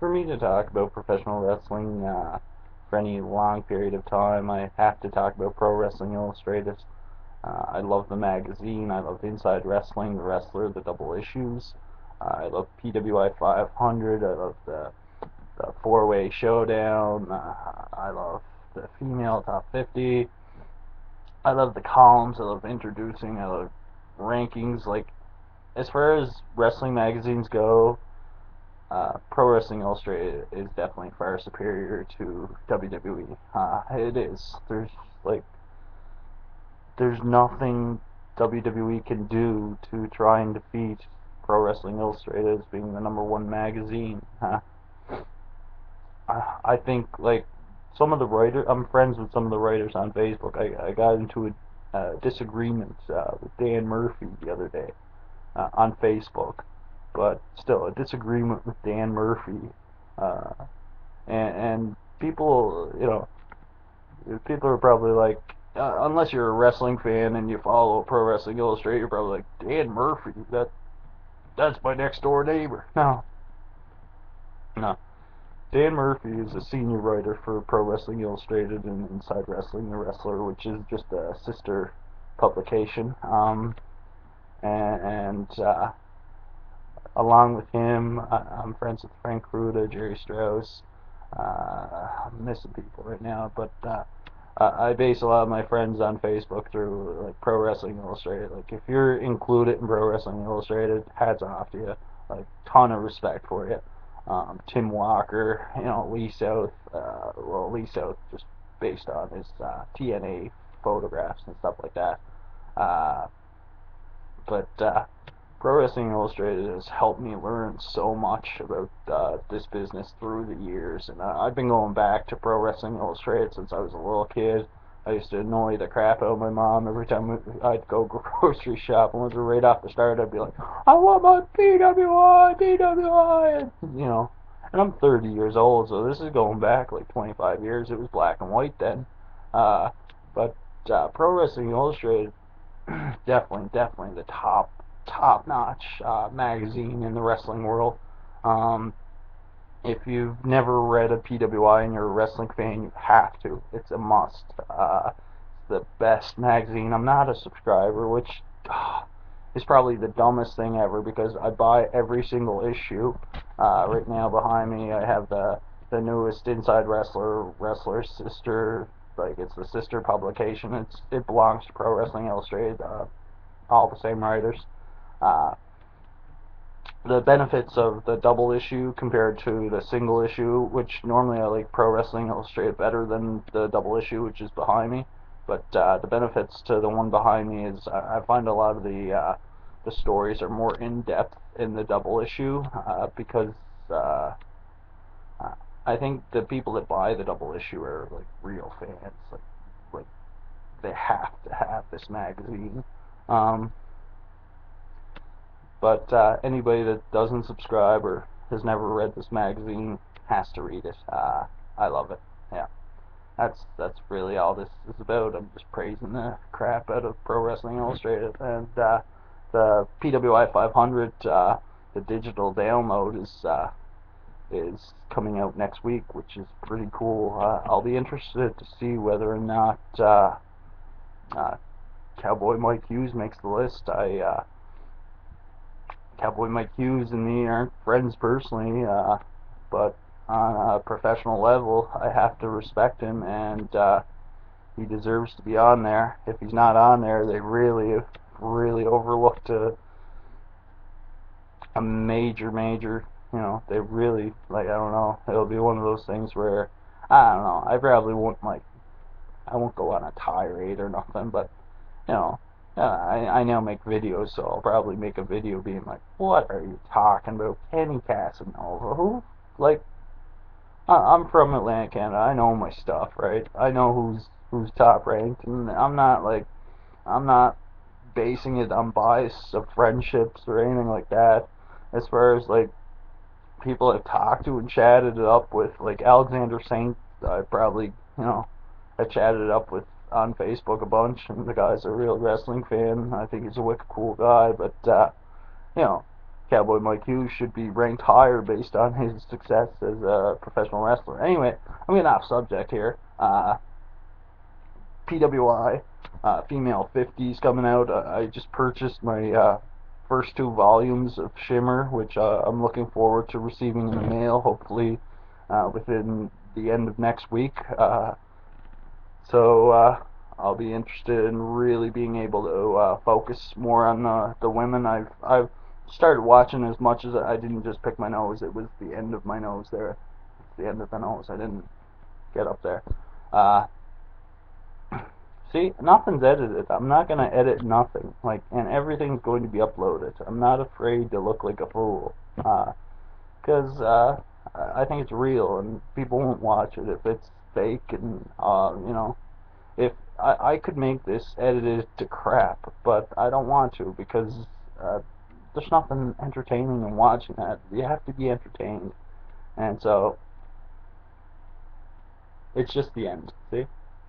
For me to talk about professional wrestling for any long period of time, I have to talk about Pro Wrestling Illustrated. I love the magazine. I love Inside Wrestling, The Wrestler, the double issues. I love PWI 500. I love the four-way showdown. I love the female top 50. I love the columns. I love introducing. I love rankings. Like, as far as wrestling magazines go, Pro Wrestling Illustrated is definitely far superior to WWE. It is. Like there's nothing WWE can do to try and defeat Pro Wrestling Illustrated as being the #1 magazine. I think like some of the writers. I'm friends with some of the writers on Facebook. I got into a disagreement with Dan Murphy the other day on Facebook, but still a disagreement with Dan Murphy, uh, and people, people are probably like, unless you're a wrestling fan and you follow Pro Wrestling Illustrated, you're probably like, Dan Murphy, that's my next door neighbor. No, no. Dan Murphy is a senior writer for Pro Wrestling Illustrated and Inside Wrestling, The Wrestler, which is just a sister publication. And along with him, I'm friends with Frank Ruda, Jerry Strauss. I'm missing people right now, but I base a lot of my friends on Facebook through like Pro Wrestling Illustrated. Like if you're included in Pro Wrestling Illustrated, hats off to you. Like ton of respect for you. Tim Walker, Lee South. Lee South just based on his TNA photographs and stuff like that. Uh, but Pro Wrestling Illustrated has helped me learn so much about this business through the years, and I've been going back to Pro Wrestling Illustrated since I was a little kid. I used to annoy the crap out of my mom every time I'd go grocery shopping with her right off the start. I'd be like, I want my PWI, PWI, and I'm 30 years old, so this is going back like 25 years. It was black and white then. But Pro Wrestling Illustrated, definitely the top-notch magazine in the wrestling world. If you've never read a PWI and you're a wrestling fan, you have to. It's a must. It's the best magazine. I'm not a subscriber, which is probably the dumbest thing ever because I buy every single issue. Right now behind me, I have the newest Inside Wrestler's sister. Like it's the sister publication. It belongs to Pro Wrestling Illustrated. All the same writers. The benefits of the double issue compared to the single issue, which normally I like Pro Wrestling Illustrated better than the double issue, which is behind me. But the benefits to the one behind me is I find a lot of the stories are more in depth in the double issue because I think the people that buy the double issue are like real fans, like they have to have this magazine. Um, but anybody that doesn't subscribe or has never read this magazine has to read it. I love it. Yeah, that's really all this is about. I'm just praising the crap out of Pro Wrestling Illustrated, and the PWI 500, the digital download is coming out next week, which is pretty cool. I'll be interested to see whether or not Cowboy Mike Hughes makes the list. Cowboy Mike Hughes and me aren't friends personally, but on a professional level, I have to respect him, and he deserves to be on there. If he's not on there, they really overlooked a major, they really, like, I don't know, it'll be one of those things where, I don't know, I won't go on a tirade or nothing, but, I now make videos, so I'll probably make a video being like, what are you talking about? Kenny Casanova? Who? Like, I'm from Atlanta, Canada. I know my stuff, right? I know who's top ranked, and I'm not basing it on bias of friendships or anything like that. As far as like people I've talked to and chatted it up with, like Alexander Saint, I probably I chatted it up with on Facebook a bunch, and the guy's a real wrestling fan. I think he's a wicked cool guy, but you know, Cowboy Mike Hughes should be ranked higher based on his success as a professional wrestler. Anyway, I'm getting off subject here. PWI, Female 50s coming out. I just purchased my first 2 volumes of Shimmer, which I'm looking forward to receiving in the mail, hopefully within the end of next week. So I'll be interested in really being able to focus more on the women. I've started watching as much as I didn't just pick my nose. It was the end of my nose there. It's the end of the nose. I didn't get up there. Uh, See, nothing's edited. I'm not gonna edit nothing. Like, and everything's going to be uploaded. I'm not afraid to look like a fool, because I think it's real, and people won't watch it if it's fake. And if I could make this edited to crap, but I don't want to because there's nothing entertaining in watching that. You have to be entertained, and so it's just the end. See,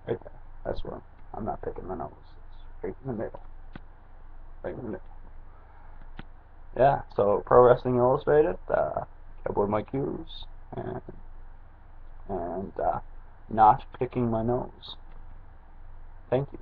right there. That's where I'm not picking the nose. It's right in the middle. Right in the middle. Yeah. So Pro Wrestling Illustrated, Cowboy Mike Hughes, and not picking my nose. Thank you.